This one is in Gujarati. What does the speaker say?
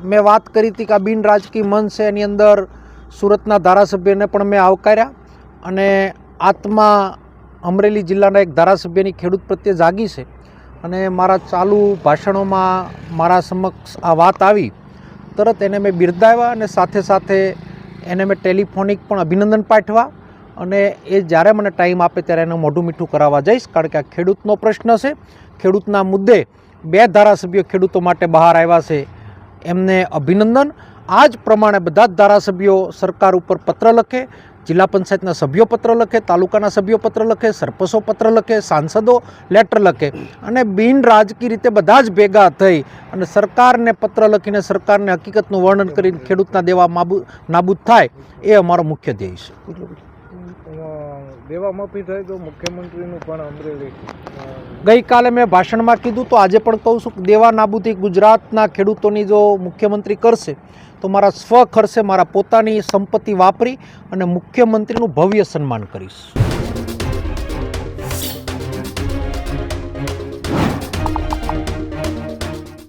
મેં વાત કરી હતી કે આ બિન રાજકીય મંચ છે એની અંદર સુરતના ધારાસભ્યને પણ મેં આવકાર્યા અને આત્મા અમરેલી જિલ્લાના એક ધારાસભ્યની ખેડૂત પ્રત્યે જાગી છે અને મારા ચાલુ ભાષણોમાં મારા સમક્ષ આ વાત આવી તરત એને મેં બિરદાવ્યા અને સાથે સાથે એને મેં ટેલિફોનિક પણ અભિનંદન પાઠવ્યા અને એ જ્યારે મને ટાઈમ આપે ત્યારે એને મોઢું મીઠું કરાવવા જઈશ, કારણ કે આ ખેડૂતનો પ્રશ્ન છે. ખેડૂતના મુદ્દે 2 ધારાસભ્યો ખેડૂતો માટે બહાર આવ્યા છે, એમને અભિનંદન. આ જ પ્રમાણે બધા જ ધારાસભ્યો સરકાર ઉપર પત્ર લખે, જિલ્લા પંચાયતના સભ્યો પત્ર લખે, તાલુકાના સભ્યો પત્ર લખે, સરપંચો પત્ર લખે, સાંસદો લેટર લખે અને બિન રાજકીય રીતે બધા જ ભેગા થઈ અને સરકારને પત્ર લખીને સરકારને હકીકતનું વર્ણન કરીને ખેડૂતના દેવા નાબૂદ થાય એ અમારો મુખ્ય ધ્યેય છે. દેવા માફી થાય તો મુખ્યમંત્રીનું પણ અમરેલી ગઈકાલે મેં ભાષણમાં કીધું તો આજે પણ કહું છું કે દેવા નાબૂદી ગુજરાતના ખેડૂતોની જો મુખ્યમંત્રી કરશે તો મારા સ્વ ખર્ચે મારા પોતાની સંપત્તિ વાપરી અને મુખ્યમંત્રીનું ભવ્ય સન્માન કરીશ.